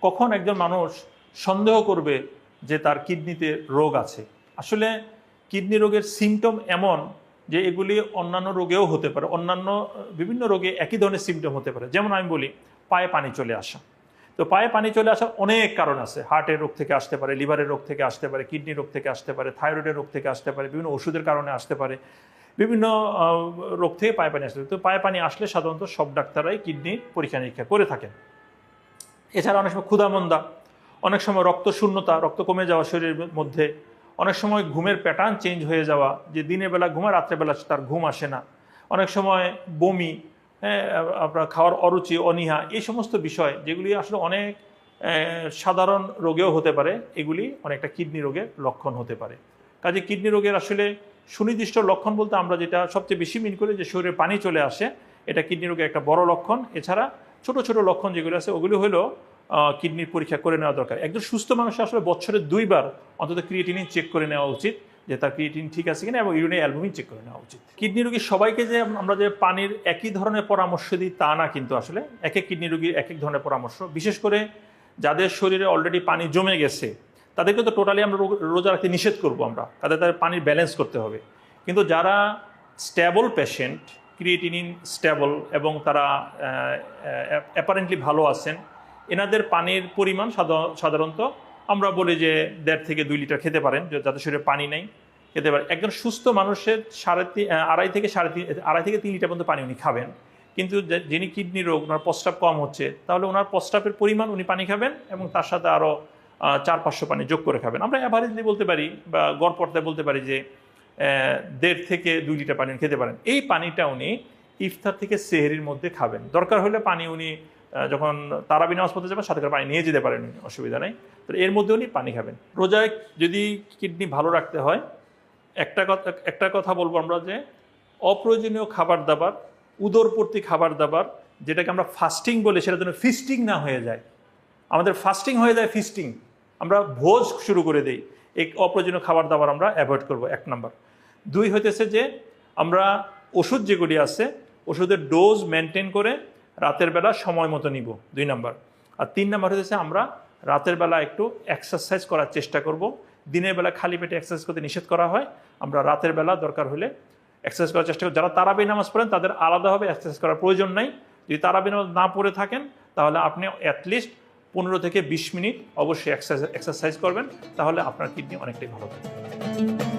কখন একজন মানুষ সন্দেহ করবে যে তার কিডনিতে রোগ আছে? আসলে কিডনি রোগের সিমটম এমন যে এগুলি অন্যান্য রোগেও হতে পারে, অন্যান্য বিভিন্ন রোগে একই ধরনের সিমটম হতে পারে। যেমন আমি বলি, পায়ে পানি চলে আসা। তো পায়ে পানি চলে আসার অনেক কারণ আছে। হার্টের রোগ থেকে আসতে পারে, লিভারের রোগ থেকে আসতে পারে, কিডনি রোগ থেকে আসতে পারে, থাইরয়েডের রোগ থেকে আসতে পারে, বিভিন্ন ওষুধের কারণে আসতে পারে, বিভিন্ন রোগ থেকে পায়ে পানি আসতে পারে। তো পায়ে পানি আসলে সাধারণত সব ডাক্তাররাই কিডনির পরীক্ষা নিরীক্ষা করে থাকেন। এছাড়া অনেক সময় ক্ষুধামন্দা, অনেক সময় রক্ত শূন্যতা, রক্ত কমে যাওয়া শরীরের মধ্যে, অনেক সময় ঘুমের প্যাটার্ন চেঞ্জ হয়ে যাওয়া, যে দিনের বেলা ঘুমায় রাত্রেবেলা তার ঘুম আসে না, অনেক সময় বমি, আপনার খাওয়ার অরুচি, অনীহা, এই সমস্ত বিষয় যেগুলি আসলে অনেক সাধারণ রোগেও হতে পারে, এগুলি অনেকটা কিডনি রোগের লক্ষণ হতে পারে। কাজে কিডনি রোগের আসলে সুনির্দিষ্ট লক্ষণ বলতে আমরা যেটা সবচেয়ে বেশি মিন করি যে শরীরে পানি চলে আসে, এটা কিডনি রোগের একটা বড় লক্ষণ। এছাড়া ছোট ছোট লক্ষণ যেগুলো আছে ওগুলি হলো কিডনির পরীক্ষা করে নেওয়া দরকার। একজন সুস্থ মানুষের আসলে বছরে 2 বার অন্তত ক্রিয়েটিনিন চেক করে নেওয়া উচিত, যে তার ক্রিয়েটিন ঠিক আছে কিনা, এবং ইউরিনের অ্যালবুমিন চেক করে নেওয়া উচিত। কিডনি রোগীর সবাইকে যে আমরা যে পানির একই ধরনের পরামর্শ দিই তা না, কিন্তু আসলে এক এক কিডনি রোগীর এক এক ধরনের পরামর্শ। বিশেষ করে যাদের শরীরে অলরেডি পানি জমে গেছে তাদেরকে তো টোটালি আমরা রোজা রাখতে নিষেধ করবো আমরা, তাদের পানির ব্যালেন্স করতে হবে। কিন্তু যারা স্ট্যাবল পেশেন্ট, ক্রিয়েটিনিন স্ট্যাবল এবং তারা অ্যাপারেন্টলি ভালো আছেন, এনাদের পানির পরিমাণ সাধারণত আমরা বলি যে 1.5 থেকে 2 লিটার খেতে পারেন, যাদের শরীরে পানি নেই খেতে পারেন। একজন সুস্থ মানুষের 2.5 থেকে 3 লিটার পর্যন্ত পানি উনি খাবেন। কিন্তু যিনি কিডনি রোগ, ওনার প্রস্রাব কম হচ্ছে, তাহলে ওনার প্রস্রাবের পরিমাণ উনি পানি খাবেন এবং তার সাথে আরও 400-500 পানি যোগ করে খাবেন। আমরা অ্যাভারেজলি বলতে পারি বা গড় পর্দায় বলতে পারি যে 1.5 থেকে 2 লিটার পানি খেতে পারেন। এই পানিটা উনি ইফতার থেকে সেহরির মধ্যে খাবেন। দরকার হলে পানি উনি যখন তারাবি নামাজ পড়তে যাবেন সাথে করে পানি নিয়ে যেতে পারেন, অসুবিধা নেই। তো এর মধ্যে উনি পানি খাবেন। রোজায় যদি কিডনি ভালো রাখতে হয়, একটা কথা বলবো আমরা যে অপ্রয়োজনীয় খাবার দাবার, উদরপূর্তি খাবার দাবার, যেটাকে আমরা ফাস্টিং বলি, সেটা যেন ফিস্টিং না হয়ে যায়। আমাদের ফাস্টিং হয়ে যায় ফিস্টিং, আমরা ভোজ শুরু করে দিই। এই অপ্রয়োজনীয় খাবার দাবার আমরা অ্যাভয়েড করবো, 1 নম্বর। 2 হইতেছে যে আমরা ওষুধ যেগুলি আছে ওষুধের ডোজ মেনটেন করে রাতের বেলা সময় মতো নিব, 2 নম্বর। আর 3 নম্বর হচ্ছে আমরা রাতের বেলা একটু এক্সারসাইজ করার চেষ্টা করব। দিনের বেলা খালি পেটে এক্সারসাইজ করতে নিষেধ করা হয়, আমরা রাতের বেলা দরকার হলে এক্সারসাইজ করার চেষ্টা করি। যারা তারাবি নামাজ পড়েন তাদের আলাদাভাবে এক্সারসাইজ করার প্রয়োজন নাই। যদি তারাবি নামাজ না পড়ে থাকেন তাহলে আপনি অ্যাটলিস্ট 15 থেকে 20 মিনিট অবশ্যই এক্সারসাইজ করবেন, তাহলে আপনার কিডনি অনেকটাই ভালো থাকবে।